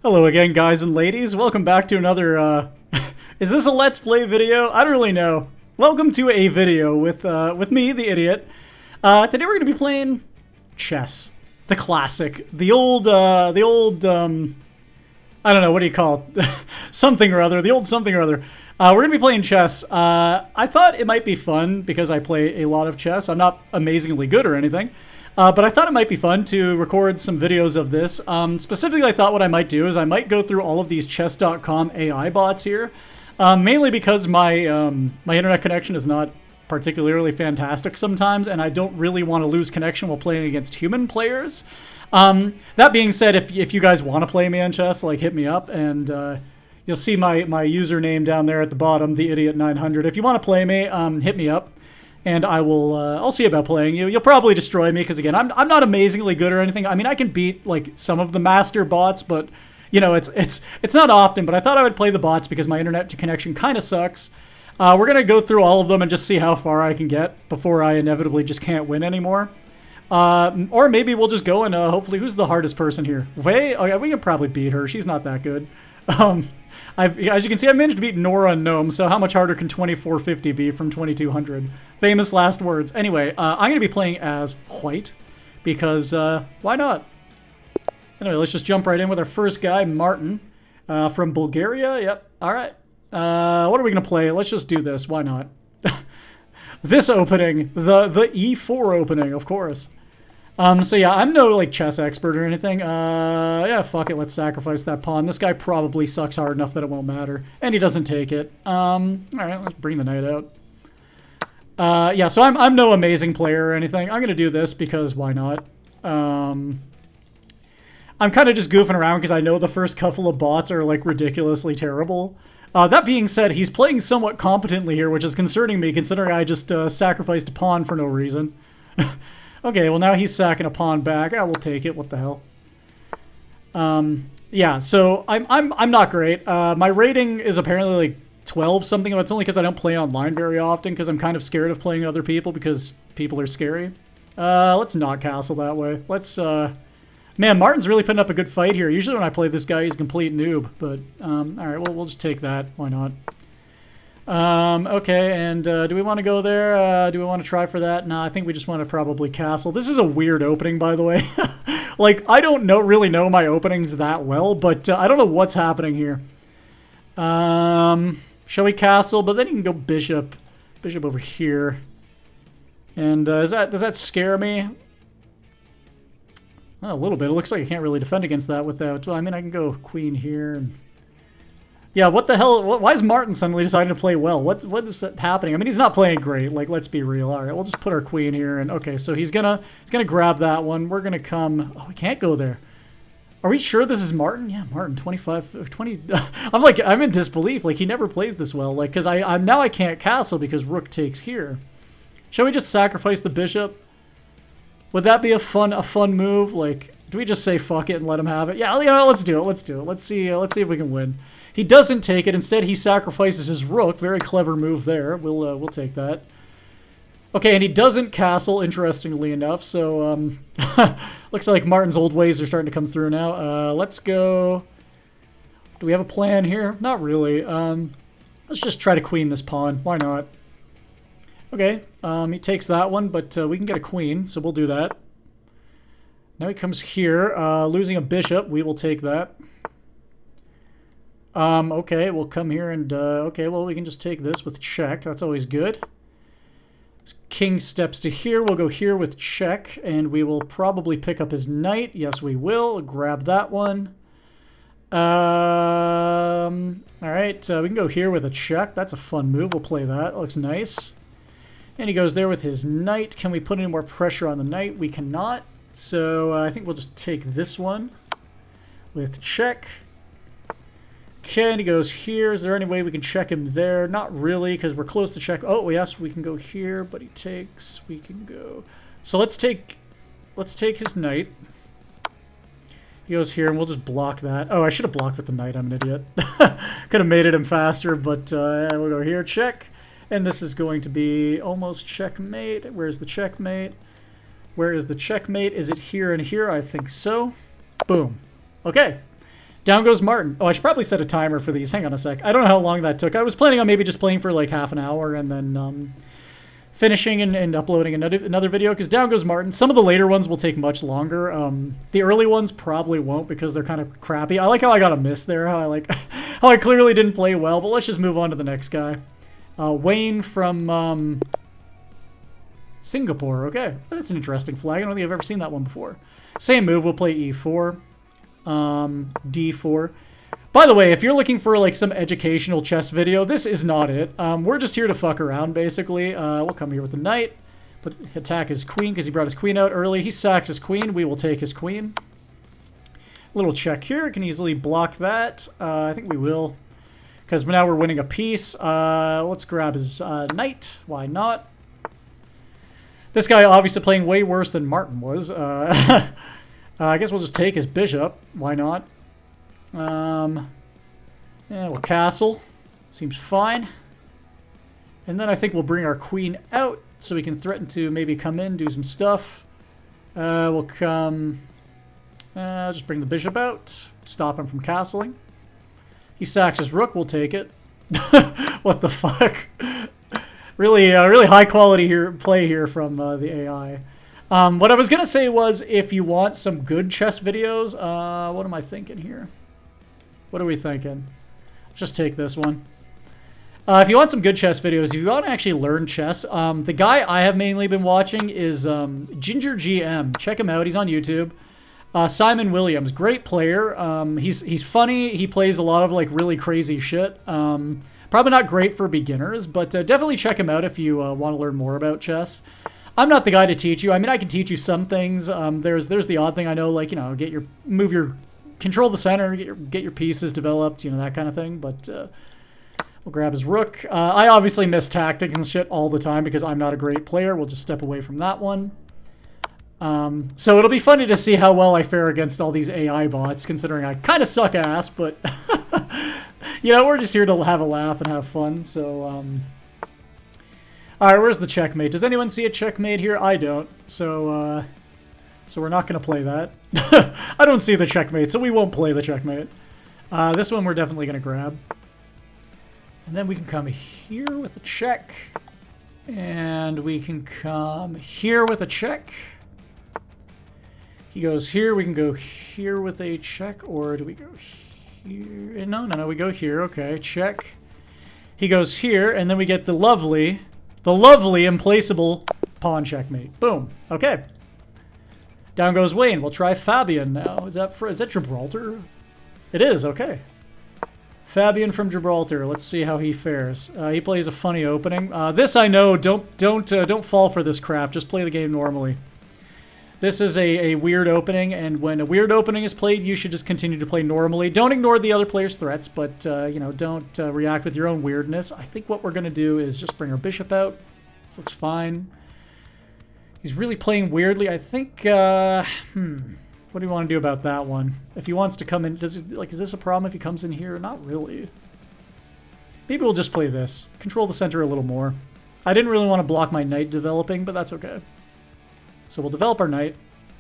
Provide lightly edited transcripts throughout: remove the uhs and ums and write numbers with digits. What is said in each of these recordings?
Hello again, guys and ladies. Welcome back to another, is this a Let's Play video? I don't really know. Welcome to a video with me, the idiot. Today we're going to be playing chess. The classic. The old, I don't know, what do you call it? Something or other. The old something or other. We're going to be playing chess. I thought it might be fun because I play a lot of chess. I'm not amazingly good or anything. But I thought it might be fun to record some videos of this. Specifically, I thought what I might do is I might go through all of these chess.com AI bots here. Mainly because my my internet connection is not particularly fantastic sometimes, and I don't really want to lose connection while playing against human players. That being said, if you guys want to play me on chess, like, hit me up, and you'll see my username down there at the bottom, theidiot900. If you want to play me, hit me up. And I will, I'll see about playing you. You'll probably destroy me, because again, I'm not amazingly good or anything. I mean, I can beat, like, some of the master bots, but, you know, it's not often. But I thought I would play the bots because my internet connection kind of sucks. We're going to go through all of them and just see how far I can get before I inevitably just can't win anymore. Or maybe we'll just go and, hopefully, who's the hardest person here? Wei? Oh, yeah, we can probably beat her. She's not that good. As you can see, I managed to beat Nora and Gnome, so how much harder can 2450 be from 2200? Famous last words. Anyway, I'm going to be playing as White, because why not? Anyway, let's just jump right in with our first guy, Martin, from Bulgaria. Yep, all right. What are we going to play? Let's just do this. Why not? This opening, the E4 opening, of course. So yeah, I'm no, like, chess expert or anything. Yeah, fuck it, let's sacrifice that pawn. This guy probably sucks hard enough that it won't matter. And he doesn't take it. Alright, let's bring the knight out. Yeah, so I'm no amazing player or anything. I'm gonna do this because why not? I'm kind of just goofing around because I know the first couple of bots are, like, ridiculously terrible. That being said, he's playing somewhat competently here, which is concerning me, considering I just sacrificed a pawn for no reason. Okay, well, now he's sacking a pawn back. We'll take it. What the hell? Yeah, so I'm not great. My rating is apparently like 12 something. It's only because I don't play online very often because I'm kind of scared of playing other people because people are scary. Let's not castle that way. Let's, man, Martin's really putting up a good fight here. Usually when I play this guy, he's a complete noob. But, all right, well, we'll just take that. Why not? Okay, and do we want to go there? Do we want to try for that? No, I think we just want to probably castle. This is a weird opening, by the way. Like, I don't really know my openings that well, but I don't know what's happening here. Shall we castle? But then you can go bishop. Bishop over here. And does that scare me? Well, a little bit. It looks like I can't really defend against that without... Well, I mean, I can go queen here and... Yeah, what the hell? Why is Martin suddenly deciding to play well? What is happening? I mean, he's not playing great. Like, let's be real. All right, we'll just put our queen here, and okay, so he's gonna grab that one. We're gonna come. Oh, we can't go there. Are we sure this is Martin? Yeah, Martin, 25, 20. I'm in disbelief. Like, he never plays this well. Like, because I'm now I can't castle because rook takes here. Shall we just sacrifice the bishop? Would that be a fun move? Like, do we just say fuck it and let him have it? Yeah, you know, let's do it. Let's do it. Let's see if we can win. He doesn't take it. Instead, he sacrifices his rook. Very clever move there. We'll take that. Okay, and he doesn't castle, interestingly enough. So, looks like Martin's old ways are starting to come through now. Let's go. Do we have a plan here? Not really. Let's just try to queen this pawn. Why not? Okay, he takes that one, but we can get a queen, so we'll do that. Now he comes here, losing a bishop. We will take that. Okay, we'll come here and, okay, well, we can just take this with check. That's always good. King steps to here. We'll go here with check, and we will probably pick up his knight. Yes, we will. Grab that one. All right, we can go here with a check. That's a fun move. We'll play that. Looks nice. And he goes there with his knight. Can we put any more pressure on the knight? We cannot. So I think we'll just take this one with check. Okay, and he goes here. Is there any way we can check him there? Not really, because we're close to check. Oh, yes, we can go here, but he takes. We can go. So let's take his knight. He goes here, and we'll just block that. Oh, I should have blocked with the knight. I'm an idiot. Could have made it him faster, but we'll go here, check. And this is going to be almost checkmate. Where's the checkmate? Where is the checkmate? Is it here and here? I think so. Boom. Okay. Down goes Martin. Oh, I should probably set a timer for these. Hang on a sec. I don't know how long that took. I was planning on maybe just playing for like half an hour and then finishing and uploading another video, because Down goes Martin. Some of the later ones will take much longer. The early ones probably won't because they're kind of crappy. I like how I got a miss there. How I clearly didn't play well, but let's just move on to the next guy. Wayne from Singapore. Okay, that's an interesting flag. I don't think I've ever seen that one before. Same move. We'll play E4. D4. By the way, if you're looking for like some educational chess video, this is not it. We're just here to fuck around, basically. We'll come here with the knight, but attack his queen because he brought his queen out early. He sacks his queen. We will take his queen. Little check here. Can easily block that. I think we will, because now we're winning a piece. Let's grab his knight. Why not? This guy obviously playing way worse than Martin was. I guess we'll just take his bishop. Why not? Yeah, we'll castle. Seems fine. And then I think we'll bring our queen out so we can threaten to maybe come in, do some stuff. We'll come... just bring the bishop out. Stop him from castling. He sacks his rook. We'll take it. What the fuck? Really high quality play here from the AI. What I was going to say was, if you want some good chess videos, what am I thinking here? What are we thinking? Let's just take this one. If you want some good chess videos, if you want to actually learn chess, the guy I have mainly been watching is Ginger GM. Check him out. He's on YouTube. Simon Williams, great player. He's funny. He plays a lot of like really crazy shit. Probably not great for beginners, but definitely check him out if you want to learn more about chess. I'm not the guy to teach you. I mean, I can teach you some things. There's the odd thing I know, like, you know, control the center, get your pieces developed, you know, that kind of thing. But we'll grab his rook. I obviously miss tactics and shit all the time because I'm not a great player. We'll just step away from that one. So it'll be funny to see how well I fare against all these AI bots, considering I kind of suck ass, but you know, we're just here to have a laugh and have fun. So all right, where's the checkmate? Does anyone see a checkmate here? I don't. So we're not going to play that. I don't see the checkmate, so we won't play the checkmate. This one we're definitely going to grab. And then we can come here with a check. And we can come here with a check. He goes here. We can go here with a check. Or do we go here? No, we go here. Okay, check. He goes here, and then we get the lovely implaceable pawn checkmate. Boom. Okay. Down goes Wayne. We'll try Fabian now. Is that Gibraltar? It is. Okay. Fabian from Gibraltar. Let's see how he fares. He plays a funny opening. This I know. Don't fall for this crap. Just play the game normally. This is a weird opening, and when a weird opening is played, you should just continue to play normally. Don't ignore the other player's threats, but you know, don't react with your own weirdness. I think what we're gonna do is just bring our bishop out. This looks fine. He's really playing weirdly. I think. What do you want to do about that one? If he wants to come in, is this a problem if he comes in here? Not really. Maybe we'll just play this. Control the center a little more. I didn't really want to block my knight developing, but that's okay. So we'll develop our knight,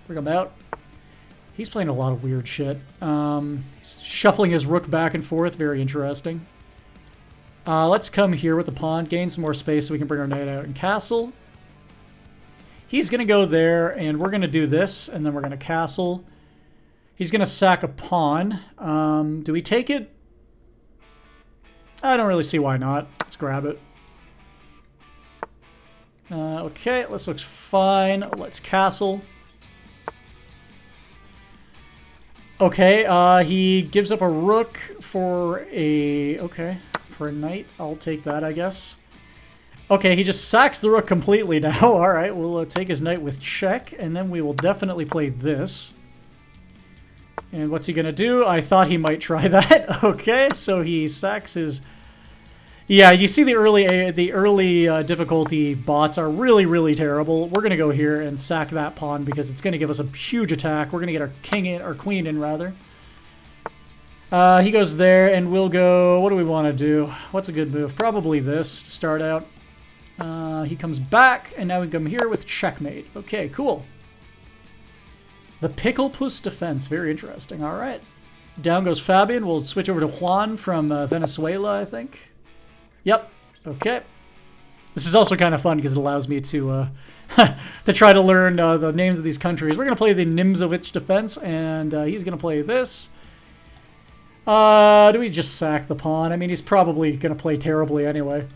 bring him out. He's playing a lot of weird shit. He's shuffling his rook back and forth. Very interesting. Let's come here with the pawn, gain some more space so we can bring our knight out and castle. He's going to go there, and we're going to do this, and then we're going to castle. He's going to sack a pawn. Do we take it? I don't really see why not. Let's grab it. Okay, this looks fine. Let's castle. Okay, he gives up a rook for a knight. I'll take that, I guess. Okay, he just sacks the rook completely now. All right, we'll take his knight with check, and then we will definitely play this. And what's he gonna do? I thought he might try that. Okay, so he sacks his. Yeah, you see the early difficulty bots are really, really terrible. We're gonna go here and sack that pawn because it's gonna give us a huge attack. We're gonna get our queen in rather. He goes there, and we'll go. What do we want to do? What's a good move? Probably this to start out. He comes back, and now we come here with checkmate. Okay, cool. The pickle plus defense, very interesting. All right. Down goes Fabian. We'll switch over to Juan from Venezuela, I think. Yep. Okay. This is also kind of fun because it allows me to to try to learn the names of these countries. We're going to play the Nimzowitsch defense, and he's going to play this. Do we just sack the pawn? I mean, he's probably going to play terribly anyway.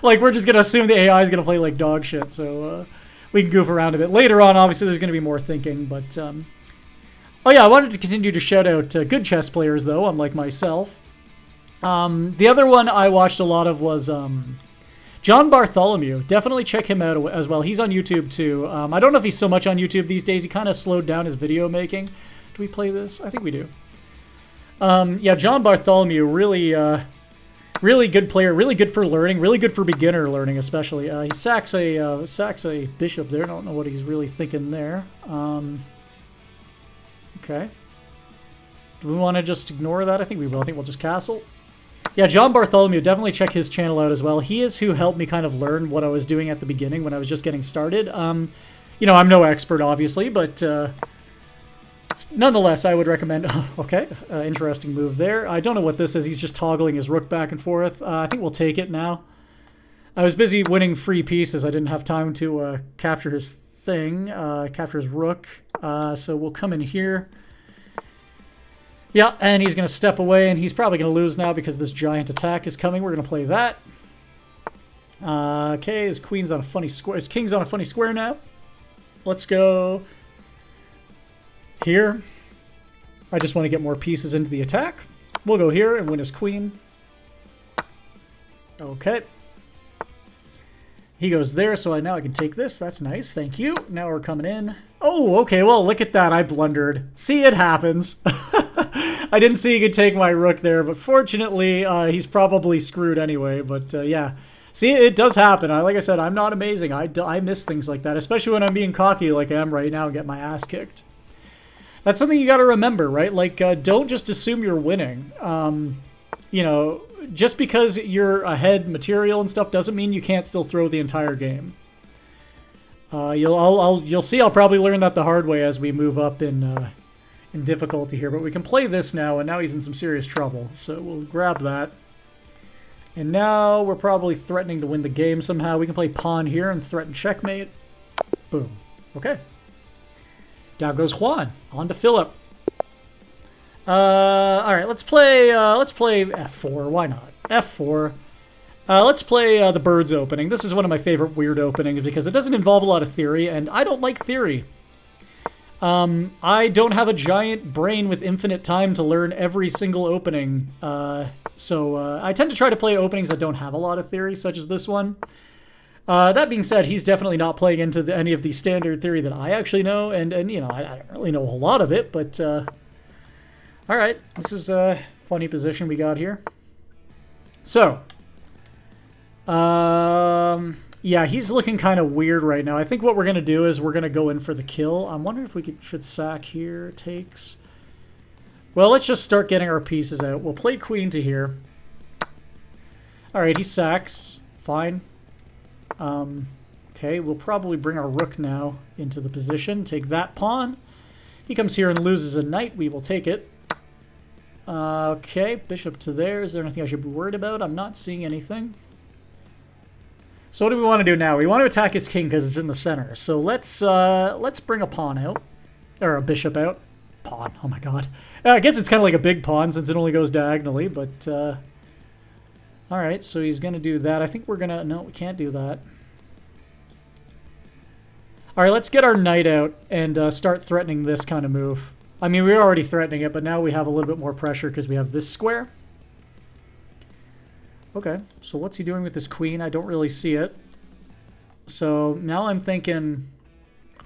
Like, we're just going to assume the AI is going to play like dog shit, so we can goof around a bit. Later on, obviously, there's going to be more thinking, but... Oh yeah, I wanted to continue to shout out good chess players, though, unlike myself. The other one I watched a lot of was John Bartholomew. Definitely check him out as well. He's on YouTube, too. I don't know if he's so much on YouTube these days. He kind of slowed down his video making. Do we play this? I think we do. Yeah, John Bartholomew, really, really good player. Really good for learning. Really good for beginner learning, especially. He sacks a bishop there. I don't know what he's really thinking there. Okay. Do we want to just ignore that? I think we will. I think we'll just castle. Yeah, John Bartholomew, definitely check his channel out as well. He is who helped me kind of learn what I was doing at the beginning when I was just getting started. You know, I'm no expert, obviously, but nonetheless, I would recommend... Okay, interesting move there. I don't know what this is. He's just toggling his rook back and forth. I think we'll take it now. I was busy winning free pieces. I didn't have time to capture his thing, capture his rook. So we'll come in here. Yeah, and he's going to step away, and he's probably going to lose now because this giant attack is coming. We're going to play that. Okay, his queen's on a funny square. His king's on a funny square now. Let's go here. I just want to get more pieces into the attack. We'll go here and win his queen. Okay. He goes there, so now I can take this. That's nice. Thank you. Now we're coming in. Oh, okay. Well, look at that. I blundered. See, it happens. I didn't see he could take my rook there, but fortunately, he's probably screwed anyway. But yeah, see, it does happen. Like I said, I'm not amazing. I miss things like that, especially when I'm being cocky like I am right now and get my ass kicked. That's something you got to remember, right? Like, don't just assume you're winning. You know, just because you're ahead material and stuff doesn't mean you can't still throw the entire game. You'll see. I'll probably learn that the hard way as we move up in difficulty here. But we can play this now, and now he's in some serious trouble. So we'll grab that. And now we're probably threatening to win the game somehow. We can play pawn here and threaten checkmate. Boom. Okay. Down goes Juan. On to Philip. All right, let's play F4. Why not? F4. Let's play the Birds opening. This is one of my favorite weird openings because it doesn't involve a lot of theory, and I don't like theory. I don't have a giant brain with infinite time to learn every single opening, so I tend to try to play openings that don't have a lot of theory, such as this one. That being said, he's definitely not playing into any of the standard theory that I actually know, and you know, I don't really know a whole lot of it, but all right, this is a funny position we got here. So, yeah, he's looking kind of weird right now. I think what we're going to do is we're going to go in for the kill. I'm wondering if we should sack here. Takes. Well, let's just start getting our pieces out. We'll play queen to here. All right, he sacks. Fine. Okay, we'll probably bring our rook now into the position. Take that pawn. He comes here and loses a knight. We will take it. Okay, bishop to there. Is there anything I should be worried about? I'm not seeing anything. So what do we want to do now? We want to attack his king because it's in the center. So let's bring a pawn out. Or a bishop out. Pawn. Oh my god. I guess it's kind of like a big pawn since it only goes diagonally, but... Alright, so he's going to do that. I think we're going to... No, we can't do that. Alright, let's get our knight out and start threatening this kind of move. I mean, we were already threatening it, but now we have a little bit more pressure because we have this square. Okay, so what's he doing with this queen? I don't really see it. So now I'm thinking,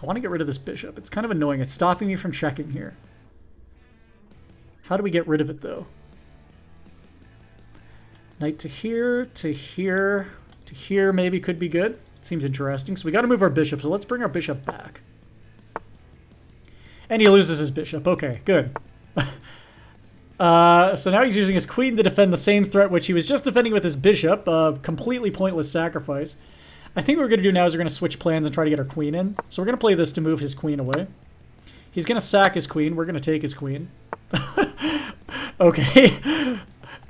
I want to get rid of this bishop. It's kind of annoying. It's stopping me from checking here. How do we get rid of it, though? Knight to here, to here, to here maybe could be good. Seems interesting. So we got to move our bishop, so let's bring our bishop back. And he loses his bishop. Okay, good. So now he's using his queen to defend the same threat which he was just defending with his bishop. Completely pointless sacrifice. I think what we're going to do now is we're going to switch plans and try to get our queen in. So we're going to play this to move his queen away. He's going to sack his queen. We're going to take his queen. Okay.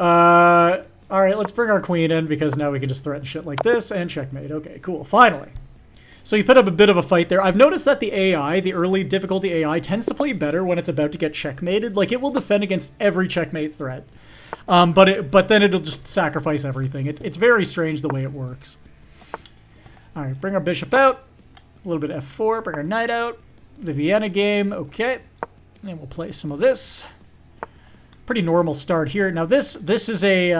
All right, let's bring our queen in because now we can just threaten shit like this and checkmate. Okay, cool. Finally. So you put up a bit of a fight there. I've noticed that the AI, the early difficulty AI, tends to play better when it's about to get checkmated. Like, it will defend against every checkmate threat. But then it'll just sacrifice everything. It's very strange the way it works. All right, bring our bishop out. A little bit of f4. Bring our knight out. The Vienna game. Okay. And we'll play some of this. Pretty normal start here. Now this is a...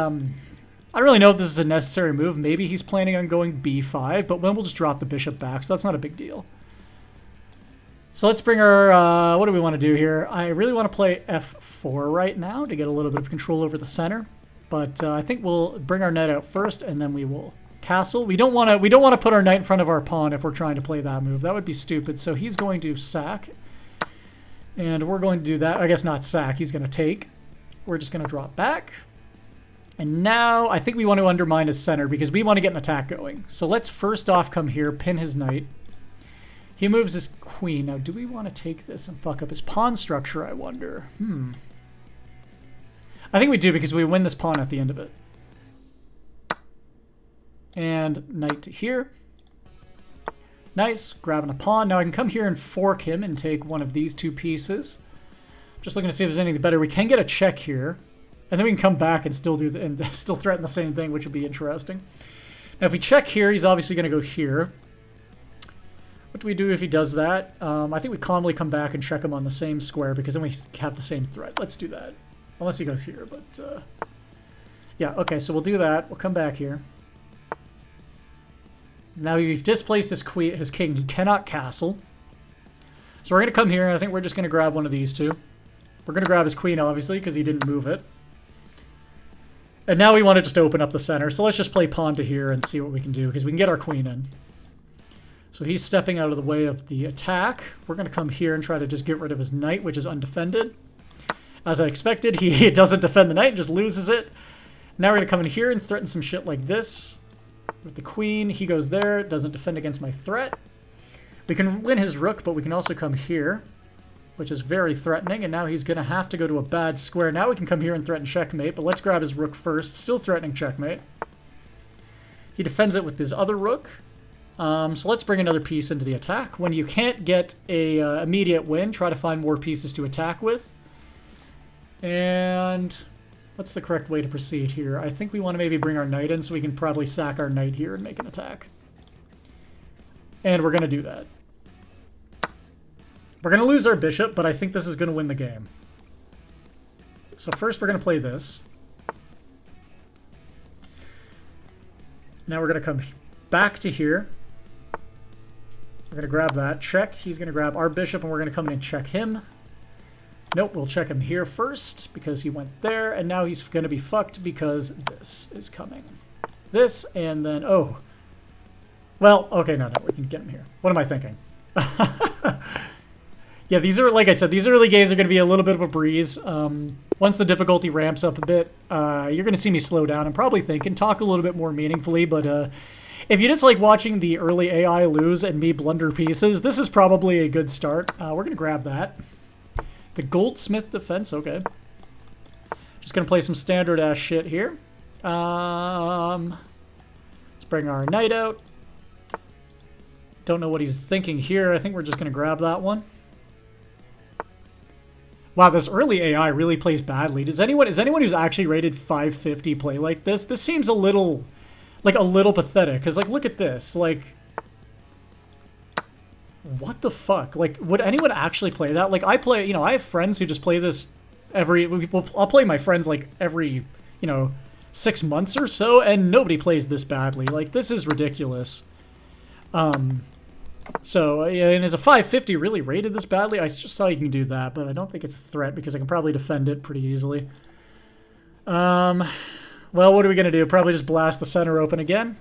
I don't really know if this is a necessary move. Maybe he's planning on going b5, but then we'll just drop the bishop back, so that's not a big deal. So let's bring our... what do we want to do here? I really want to play f4 right now to get a little bit of control over the center. But I think we'll bring our knight out first, and then we will castle. We don't want to put our knight in front of our pawn if we're trying to play that move. That would be stupid. So he's going to sack, and we're going to do that. I guess not sack. He's going to take. We're just going to drop back. And now I think we want to undermine his center because we want to get an attack going. So let's first off come here, pin his knight. He moves his queen. Now, do we want to take this and fuck up his pawn structure, I wonder? I think we do because we win this pawn at the end of it. And knight to here. Nice. Grabbing a pawn. Now I can come here and fork him and take one of these two pieces. Just looking to see if there's anything better. We can get a check here. And then we can come back and still still threaten the same thing, which would be interesting. Now if we check here, he's obviously going to go here. What do we do if he does that? I think we calmly come back and check him on the same square because then we have the same threat. Let's do that. Unless he goes here, but... yeah, okay, so we'll do that. We'll come back here. Now we've displaced his king. He cannot castle. So we're going to come here, and I think we're just going to grab one of these two. We're going to grab his queen, obviously, because he didn't move it. And now we want to just open up the center. So let's just play pawn to here and see what we can do, because we can get our queen in. So he's stepping out of the way of the attack. We're going to come here and try to just get rid of his knight, which is undefended. As I expected, he doesn't defend the knight and just loses it. Now we're going to come in here and threaten some shit like this. With the queen, he goes there, doesn't defend against my threat. We can win his rook, but we can also come here, which is very threatening, and now he's going to have to go to a bad square. Now we can come here and threaten checkmate, but let's grab his rook first. Still threatening checkmate. He defends it with his other rook. So let's bring another piece into the attack. When you can't get a immediate win, try to find more pieces to attack with. And what's the correct way to proceed here? I think we want to maybe bring our knight in so we can probably sack our knight here and make an attack. And we're going to do that. We're going to lose our bishop, but I think this is going to win the game. So first we're going to play this. Now we're going to come back to here. We're going to grab that. Check. He's going to grab our bishop, and we're going to come in and check him. Nope, we'll check him here first because he went there, and now he's going to be fucked because this is coming. This, and then... oh. Well, okay, no, we can get him here. What am I thinking? Yeah, these are, like I said, these early games are going to be a little bit of a breeze. Once the difficulty ramps up a bit, you're going to see me slow down and probably think and talk a little bit more meaningfully, but if you just like watching the early AI lose and me blunder pieces, this is probably a good start. We're going to grab that. The Goldsmith defense, okay. Just going to play some standard-ass shit here. Let's bring our knight out. Don't know what he's thinking here. I think we're just going to grab that one. Wow, this early AI really plays badly. Is anyone who's actually rated 550 play like this? This seems a little pathetic. Because, like, look at this. Like, what the fuck? Like, would anyone actually play that? Like, I play, you know, I have friends who just play this I'll play my friends, like, every, 6 months or so, and nobody plays this badly. Like, this is ridiculous. So, yeah, and is a 550 really rated this badly? I just saw you can do that, but I don't think it's a threat because I can probably defend it pretty easily. Well, what are we going to do? Probably just blast the center open again.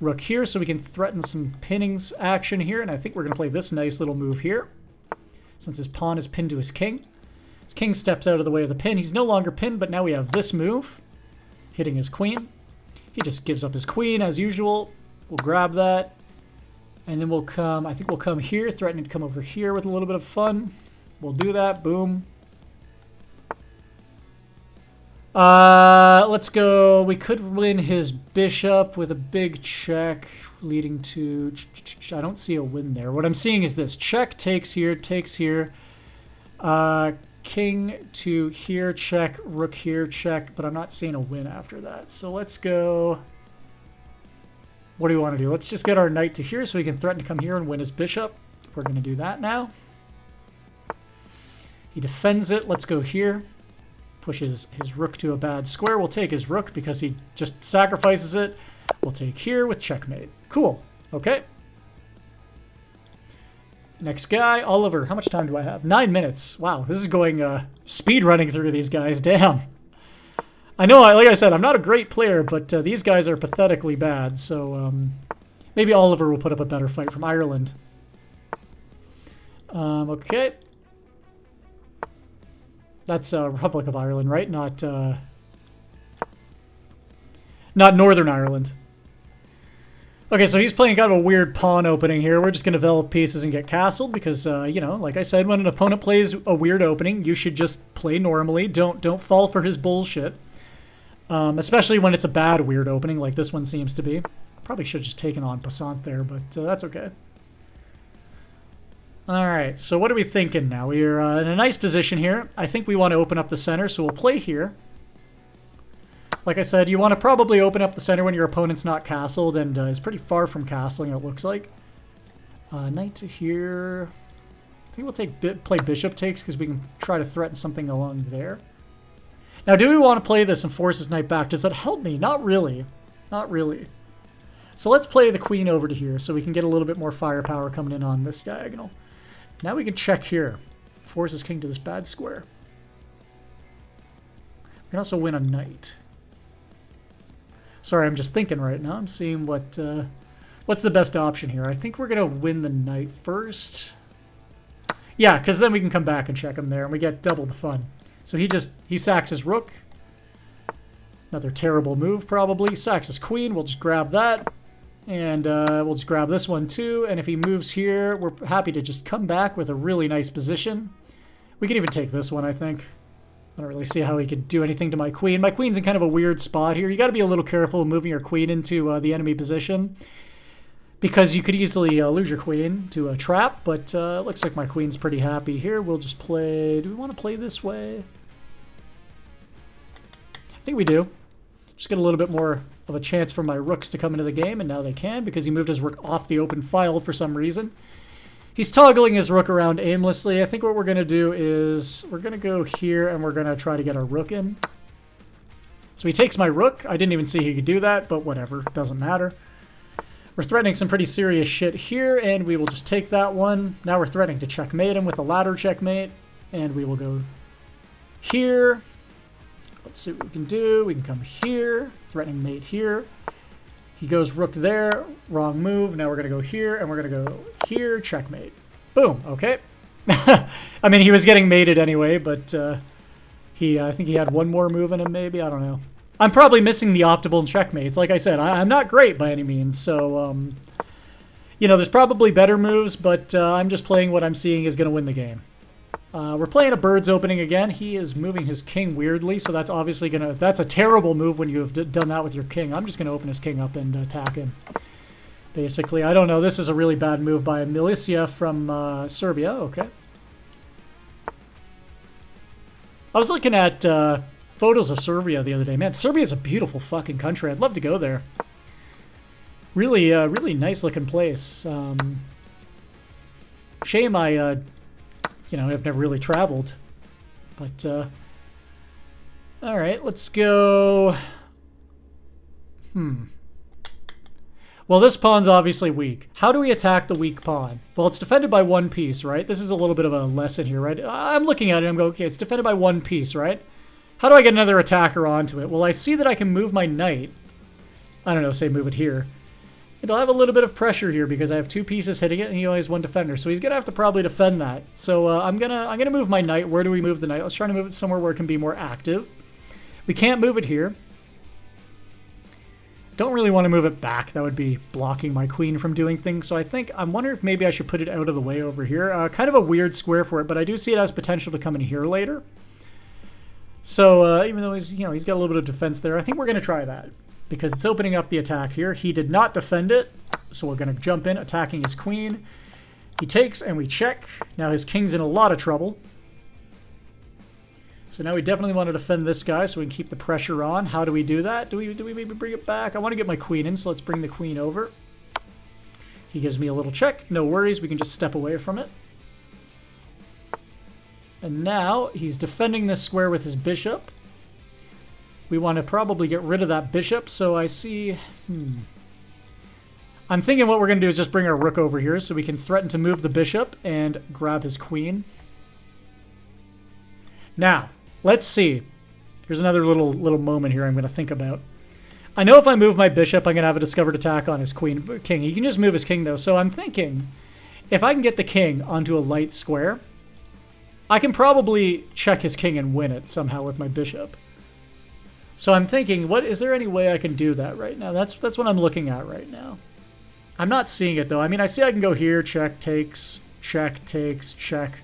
Rook here, so we can threaten some pinnings action here, and I think we're going to play this nice little move here. Since his pawn is pinned to his king. His king steps out of the way of the pin. He's no longer pinned, but now we have this move. Hitting his queen. He just gives up his queen, as usual. We'll grab that. And then we'll come, I think we'll come here, threatening to come over here with a little bit of fun. We'll do that, boom. Let's go. We could win his bishop with a big check leading to... I don't see a win there. What I'm seeing is this. Check, takes here, king to here, check, rook here, check, but I'm not seeing a win after that. So let's go... What do we want to do? Let's just get our knight to here so we can threaten to come here and win his bishop. We're going to do that now. He defends it. Let's go here. Pushes his rook to a bad square. We'll take his rook because he just sacrifices it. We'll take here with checkmate. Cool. Okay. Next guy, Oliver. How much time do I have? 9 minutes. Wow, this is going speed running through these guys. Damn. I know, like I said, I'm not a great player, but these guys are pathetically bad. So maybe Oliver will put up a better fight from Ireland. Okay. That's Republic of Ireland, right? Not Northern Ireland. Okay, so he's playing kind of a weird pawn opening here. We're just going to develop pieces and get castled because, you know, like I said, when an opponent plays a weird opening, you should just play normally. Don't fall for his bullshit. Especially when it's a bad weird opening like this one seems to be. Probably should have just taken on Passant there, but that's okay. Alright, so what are we thinking now? We're in a nice position here. I think we want to open up the center, so we'll play here. Like I said, you want to probably open up the center when your opponent's not castled and is pretty far from castling, it looks like. Knight to here. I think we'll play bishop takes because we can try to threaten something along there. Now, do we want to play this and force his knight back? Does that help me? Not really. Not really. So let's play the queen over to here so we can get a little bit more firepower coming in on this diagonal. Now we can check here. Force his king to this bad square. We can also win a knight. Sorry, I'm just thinking right now. I'm seeing what's the best option here. I think we're going to win the knight first. Yeah, because then we can come back and check him there, and we get double the fun. So he sacks his rook. Another terrible move, probably. Sacks his queen. We'll just grab that. And we'll just grab this one too. And if he moves here, we're happy to just come back with a really nice position. We can even take this one, I think. I don't really see how he could do anything to my queen. My queen's in kind of a weird spot here. You got to be a little careful moving your queen into the enemy position, because you could easily lose your queen to a trap. But it looks like my queen's pretty happy here. We'll just play... Do we want to play this way? I think we do. Just get a little bit more of a chance for my rooks to come into the game, and now they can because he moved his rook off the open file for some reason. He's toggling his rook around aimlessly. I think what we're going to do is we're going to go here and we're going to try to get our rook in. So he takes my rook. I didn't even see he could do that, but whatever. Doesn't matter. We're threatening some pretty serious shit here, and we will just take that one. Now we're threatening to checkmate him with a ladder checkmate, and we will go here. Let's see what we can do. We can come here, threatening mate here. He goes rook there, wrong move. Now we're going to go here, and we're going to go here, checkmate. Boom, okay. I mean, he was getting mated anyway, but I think he had one more move in him, maybe. I don't know. I'm probably missing the optimal checkmates. Like I said, I'm not great by any means, so, you know, there's probably better moves, but I'm just playing what I'm seeing is going to win the game. We're playing a bird's opening again. He is moving his king weirdly, so that's obviously going to... That's a terrible move when you have done that with your king. I'm just going to open his king up and attack him. Basically, I don't know. This is a really bad move by Milicia from Serbia. Okay. I was looking at photos of Serbia the other day. Man, Serbia is a beautiful fucking country. I'd love to go there. Really, really nice looking place. Shame I... you know, I've never really traveled. But, alright, let's go... Well, this pawn's obviously weak. How do we attack the weak pawn? Well, it's defended by one piece, right? This is a little bit of a lesson here, right? I'm looking at it and I'm going, okay, it's defended by one piece, right? How do I get another attacker onto it? Well, I see that I can move my knight. I don't know, say move it here. And I'll have a little bit of pressure here because I have two pieces hitting it and he only has one defender. So he's going to have to probably defend that. So I'm gonna move my knight. Where do we move the knight? Let's try to move it somewhere where it can be more active. We can't move it here. Don't really want to move it back. That would be blocking my queen from doing things. So I'm wondering if maybe I should put it out of the way over here. Kind of a weird square for it, but I do see it has potential to come in here later. So even though he's he's got a little bit of defense there, I think we're going to try that because it's opening up the attack here. He did not defend it, so we're going to jump in, attacking his queen. He takes and we check. Now his king's in a lot of trouble. So now we definitely want to defend this guy so we can keep the pressure on. How do we do that? Do we maybe bring it back? I want to get my queen in, so let's bring the queen over. He gives me a little check. No worries, we can just step away from it. And now he's defending this square with his bishop. We want to probably get rid of that bishop, so I see... I'm thinking what we're going to do is just bring our rook over here so we can threaten to move the bishop and grab his queen. Now, let's see. Here's another little moment here I'm going to think about. I know if I move my bishop, I'm going to have a discovered attack on his king. He can just move his king, though. So I'm thinking, if I can get the king onto a light square, I can probably check his king and win it somehow with my bishop. So I'm thinking, is there any way I can do that right now? That's what I'm looking at right now. I'm not seeing it, though. I mean, I see I can go here, check, takes, check, takes, check.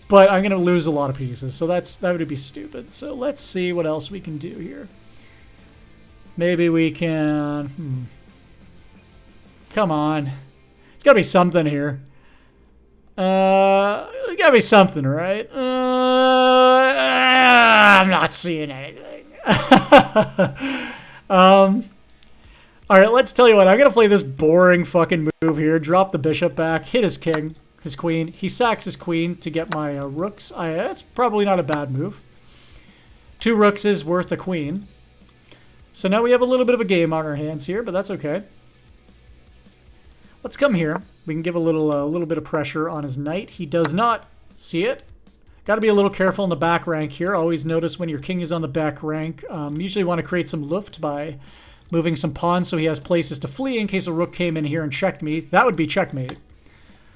But I'm going to lose a lot of pieces, so that would be stupid. So let's see what else we can do here. Maybe we can... Come on. It's got to be something here. It's got to be something, right? I'm not seeing anything. All right, let's tell you what. I'm going to play this boring fucking move here. Drop the bishop back, hit his king. His queen. He sacks his queen to get my rooks. That's probably not a bad move. 2 rooks is worth a queen. So now we have a little bit of a game on our hands here, but that's okay. Let's come here. We can give a little bit of pressure on his knight. He does not see it. Got to be a little careful in the back rank here. Always notice when your king is on the back rank. Usually want to create some luft by moving some pawns so he has places to flee in case a rook came in here and checked me. That would be checkmate.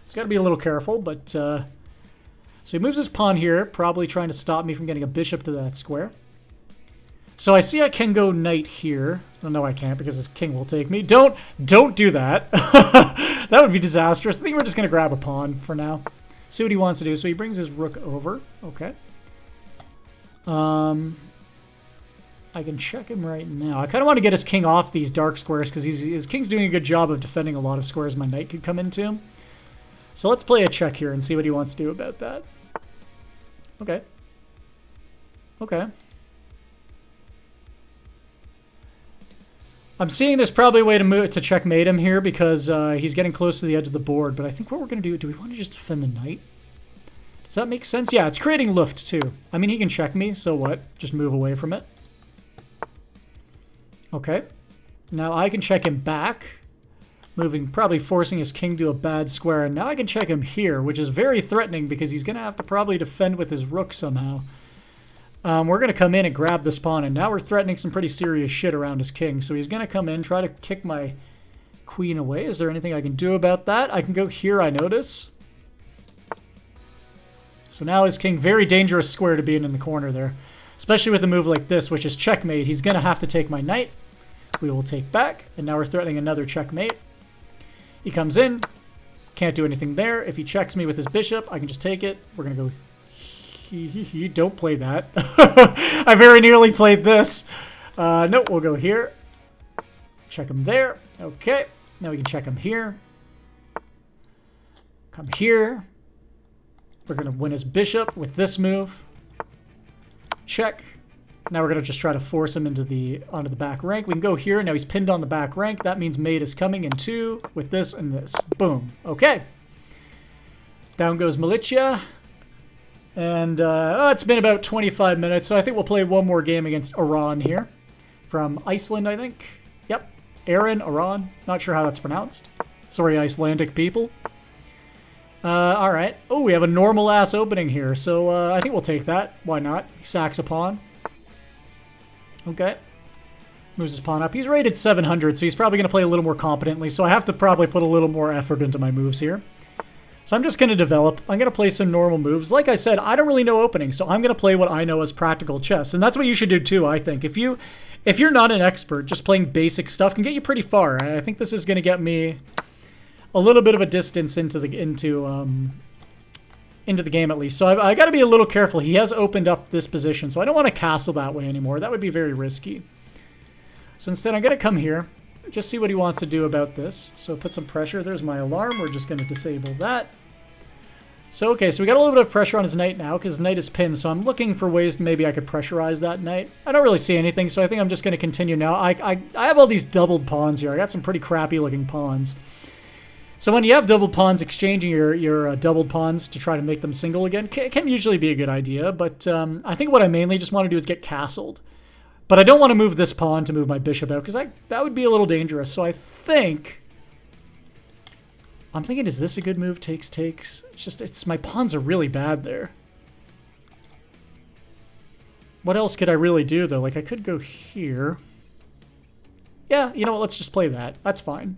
It's got to be a little careful, but... so he moves his pawn here, probably trying to stop me from getting a bishop to that square. So I see I can go knight here. Oh, no, I can't because his king will take me. Don't do that. That would be disastrous. I think we're just going to grab a pawn for now. See what he wants to do. So he brings his rook over. Okay. I can check him right now. I kind of want to get his king off these dark squares because his king's doing a good job of defending a lot of squares my knight could come into. So let's play a check here and see what he wants to do about that. Okay. Okay. I'm seeing there's probably a way to checkmate him here because he's getting close to the edge of the board. But I think what we're going to do we want to just defend the knight? Does that make sense? Yeah, it's creating luft too. I mean, he can check me, so what? Just move away from it. Okay. Now I can check him back. Moving, probably forcing his king to a bad square. And now I can check him here, which is very threatening because he's going to have to probably defend with his rook somehow. We're going to come in and grab this pawn, and now we're threatening some pretty serious shit around his king. So he's going to come in, try to kick my queen away. Is there anything I can do about that? I can go here, I notice. So now his king, very dangerous square to be in the corner there. Especially with a move like this, which is checkmate. He's going to have to take my knight. We will take back, and now we're threatening another checkmate. He comes in, can't do anything there. If he checks me with his bishop, I can just take it. We're going to go... Don't play that. I very nearly played this. Nope, we'll go here. Check him there. Okay. Now we can check him here. Come here. We're going to win his bishop with this move. Check. Now we're going to just try to force him onto the back rank. We can go here. Now he's pinned on the back rank. That means mate is coming in 2 with this and this. Boom. Okay. Down goes Militia. And it's been about 25 minutes, so I think we'll play one more game against Iran here. From Iceland, I think. Yep. Iran. Not sure how that's pronounced. Sorry, Icelandic people. All right. Oh, we have a normal-ass opening here, so I think we'll take that. Why not? He sacks a pawn. Okay. Moves his pawn up. He's rated 700, so he's probably going to play a little more competently, so I have to probably put a little more effort into my moves here. So I'm just going to develop. I'm going to play some normal moves. Like I said, I don't really know opening, so I'm going to play what I know as practical chess. And that's what you should do too, I think. If you're not an expert, just playing basic stuff can get you pretty far. I think this is going to get me a little bit of a distance into into the game at least. So I got to be a little careful. He has opened up this position, so I don't want to castle that way anymore. That would be very risky. So instead, I'm going to come here, just see what he wants to do about this. So put some pressure. There's my alarm. We're just going to disable that. So, okay, so we got a little bit of pressure on his knight now because his knight is pinned. So I'm looking for ways maybe I could pressurize that knight. I don't really see anything, so I think I'm just going to continue now. I have all these doubled pawns here. I got some pretty crappy looking pawns. So when you have doubled pawns, exchanging your doubled pawns to try to make them single again can usually be a good idea. But I think what I mainly just want to do is get castled. But I don't want to move this pawn to move my bishop out because that would be a little dangerous. So I'm thinking, is this a good move? Takes. It's my pawns are really bad there. What else could I really do, though? Like, I could go here. Yeah, you know what? Let's just play that. That's fine.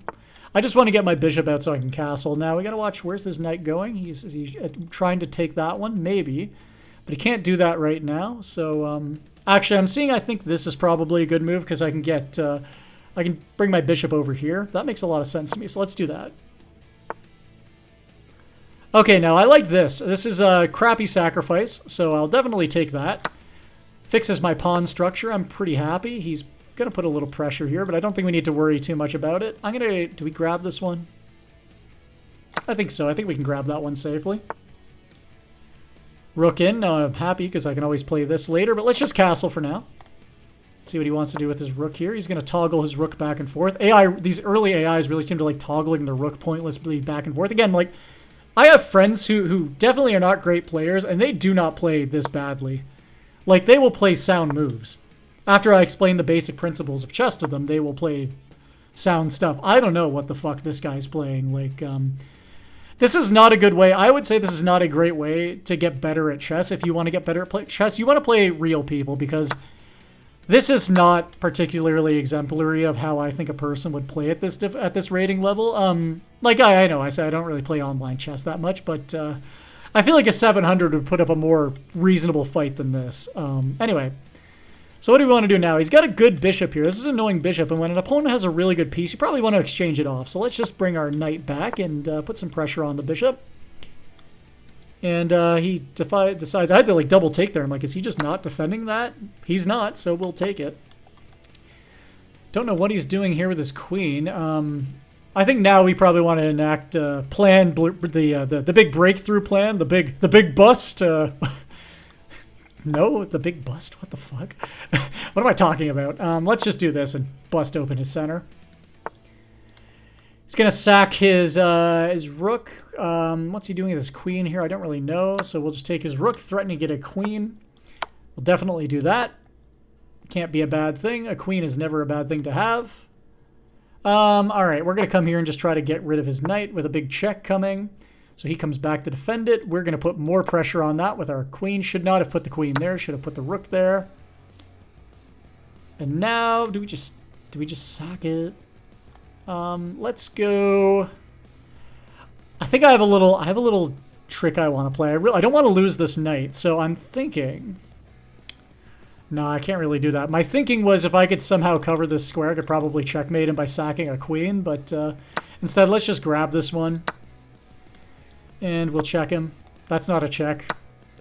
I just want to get my bishop out so I can castle. Now, we got to watch, where's this knight going? He's trying to take that one? Maybe. But he can't do that right now. So, actually, I think this is probably a good move because I can get... I can bring my bishop over here. That makes a lot of sense to me, so let's do that. Okay, now I like this. This is a crappy sacrifice, so I'll definitely take that. Fixes my pawn structure. I'm pretty happy. He's going to put a little pressure here, but I don't think we need to worry too much about it. Do we grab this one? I think so. I think we can grab that one safely. Rook in. Now I'm happy because I can always play this later, but let's just castle for now. See what he wants to do with his rook here. He's going to toggle his rook back and forth. These early AIs really seem to like toggling the rook pointlessly back and forth. Again, like... I have friends who definitely are not great players, and they do not play this badly. Like, they will play sound moves. After I explain the basic principles of chess to them, they will play sound stuff. I don't know what the fuck this guy's playing. Like, this is not a good way. I would say this is not a great way to get better at chess. If you want to get better at chess, you want to play real people, because this is not particularly exemplary of how I think a person would play at this rating level. Like I know I say I don't really play online chess that much, but I feel like a 700 would put up a more reasonable fight than this. Anyway, so what do we want to do now? He's got a good bishop here. This is an annoying bishop, and when an opponent has a really good piece, you probably want to exchange it off. So let's just bring our knight back and put some pressure on the bishop. And he decides, I had to like double take there. I'm like, is he just not defending that? He's not, so we'll take it. Don't know what he's doing here with his queen. I think now we probably want to enact plan, the big breakthrough plan, the big bust. No, the big bust. What the fuck? What am I talking about? Let's just do this and bust open his center. He's gonna sack his rook. What's he doing with his queen here? I don't really know. So we'll just take his rook, threaten to get a queen. We'll definitely do that. Can't be a bad thing. A queen is never a bad thing to have. All right, we're gonna come here and just try to get rid of his knight with a big check coming. So he comes back to defend it. We're gonna put more pressure on that with our queen. Should not have put the queen there. Should have put the rook there. And now, do we just sack it? Let's go. I think I have a little trick I want to play. I don't want to lose this knight, so I'm thinking. No, I can't really do that. My thinking was if I could somehow cover this square, I could probably checkmate him by sacking a queen, but instead, let's just grab this one. And we'll check him. That's not a check.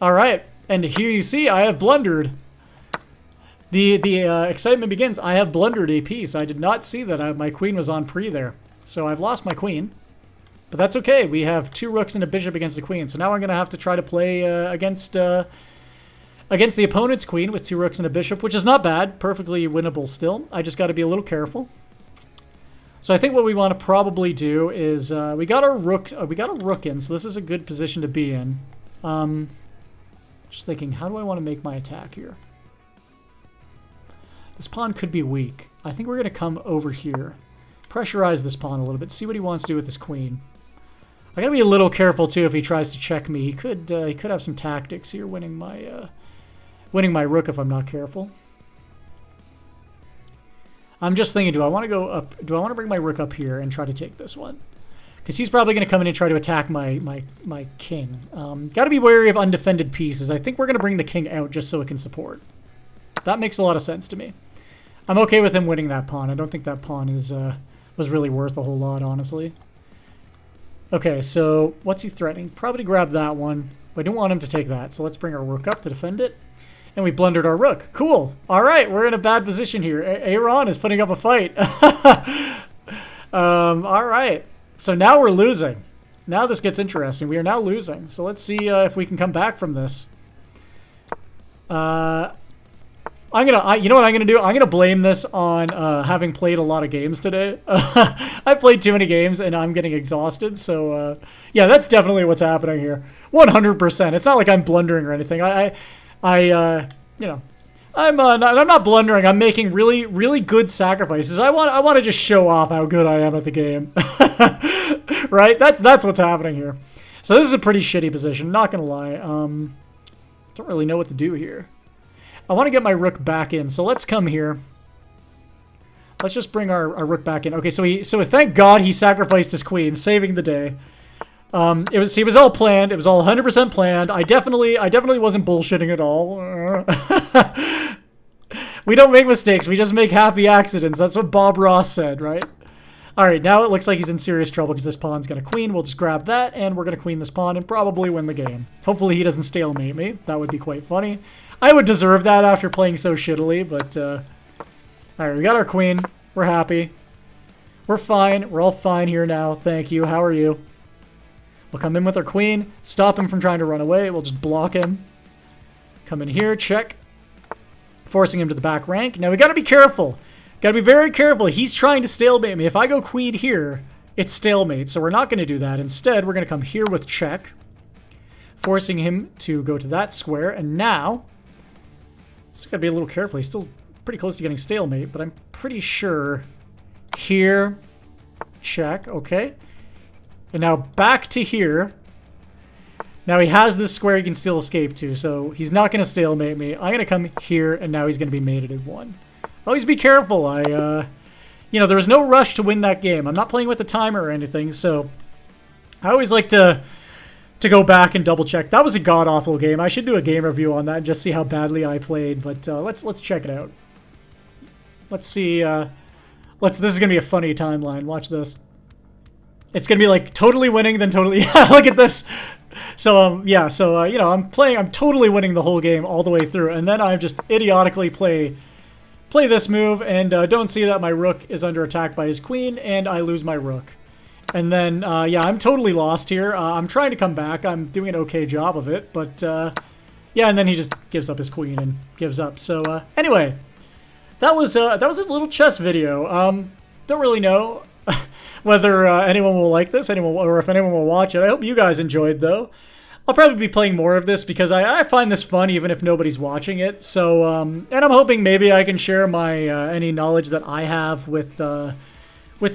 All right, and here you see I have blundered. The excitement begins. I have blundered a piece. I did not see that my queen was on pre there. So I've lost my queen. But that's okay. We have 2 rooks and a bishop against the queen. So now I'm going to have to try to play against the opponent's queen with 2 rooks and a bishop, which is not bad. Perfectly winnable still. I just got to be a little careful. So I think what we want to probably do is we got a rook in, so this is a good position to be in. Just thinking, how do I want to make my attack here? This pawn could be weak. I think we're going to come over here. Pressurize this pawn a little bit. See what he wants to do with his queen. I got to be a little careful, too, if he tries to check me. He could have some tactics here, winning my rook if I'm not careful. I'm just thinking, do I want to go up? Do I want to bring my rook up here and try to take this one? Because he's probably going to come in and try to attack my king. Got to be wary of undefended pieces. I think we're going to bring the king out just so it can support. That makes a lot of sense to me. I'm okay with him winning that pawn. I don't think that pawn was really worth a whole lot, honestly. Okay, so what's he threatening? Probably grab that one. I don't want him to take that, so let's bring our rook up to defend it. And we blundered our rook. Cool. All right, we're in a bad position here. Aaron is putting up a fight. All right. So now we're losing. Now this gets interesting. We are now losing. So let's see if we can come back from this. You know what I'm gonna do? I'm gonna blame this on having played a lot of games today. I played too many games and I'm getting exhausted. So yeah, that's definitely what's happening here. 100%. It's not like I'm blundering or anything. You know, I'm not blundering. I'm making really, really good sacrifices. I want to just show off how good I am at the game, right? That's what's happening here. So this is a pretty shitty position. Not gonna lie. Don't really know what to do here. I want to get my rook back in. So let's come here. Let's just bring our rook back in. Okay, so thank God he sacrificed his queen, saving the day. He was all planned. It was all 100% planned. I definitely wasn't bullshitting at all. We don't make mistakes. We just make happy accidents. That's what Bob Ross said, right? All right, now it looks like he's in serious trouble because this pawn's got a queen. We'll just grab that, and we're going to queen this pawn and probably win the game. Hopefully he doesn't stalemate me. That would be quite funny. I would deserve that after playing so shittily, but... all right, we got our queen. We're happy. We're fine. We're all fine here now. Thank you. How are you? We'll come in with our queen, stop him from trying to run away. We'll just block him. Come in here, check. Forcing him to the back rank. Now we gotta be careful. Gotta be very careful. He's trying to stalemate me. If I go queen here, it's stalemate. So we're not gonna do that. Instead, we're gonna come here with check. Forcing him to go to that square. And now, just gotta be a little careful. He's still pretty close to getting stalemate, but I'm pretty sure here, check, okay. And now back to here. Now he has this square he can still escape to, so he's not going to stalemate me. I'm going to come here, and now he's going to be mated at 1. Always be careful. You know, there was no rush to win that game. I'm not playing with the timer or anything, so I always like to go back and double check. That was a god-awful game. I should do a game review on that and just see how badly I played, but let's check it out. Let's see. This is going to be a funny timeline. Watch this. It's going to be like totally winning, then totally... Yeah, look at this. So, yeah, so, you know, I'm totally winning the whole game all the way through, and then I just idiotically play this move, and don't see that my rook is under attack by his queen, and I lose my rook. And then, yeah, I'm totally lost here. I'm trying to come back. I'm doing an okay job of it, but, yeah, and then he just gives up his queen and gives up. So, anyway, that was a little chess video. Don't really know whether anyone will like this, or if anyone will watch it. I hope you guys enjoyed, though. I'll probably be playing more of this because I find this fun even if nobody's watching it. So, and I'm hoping maybe I can share my any knowledge that I have with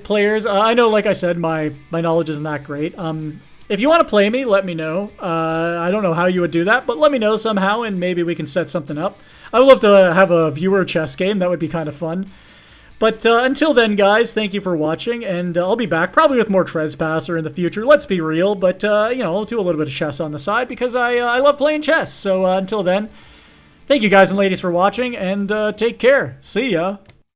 players. I know, like I said, my knowledge isn't that great. If you want to play me, let me know. I don't know how you would do that, but let me know somehow, and maybe we can set something up. I would love to have a viewer chess game. That would be kind of fun. But until then, guys, thank you for watching, and I'll be back probably with more Trespasser in the future. Let's be real, but, you know, I'll do a little bit of chess on the side because I love playing chess. So until then, thank you guys and ladies for watching, and take care. See ya.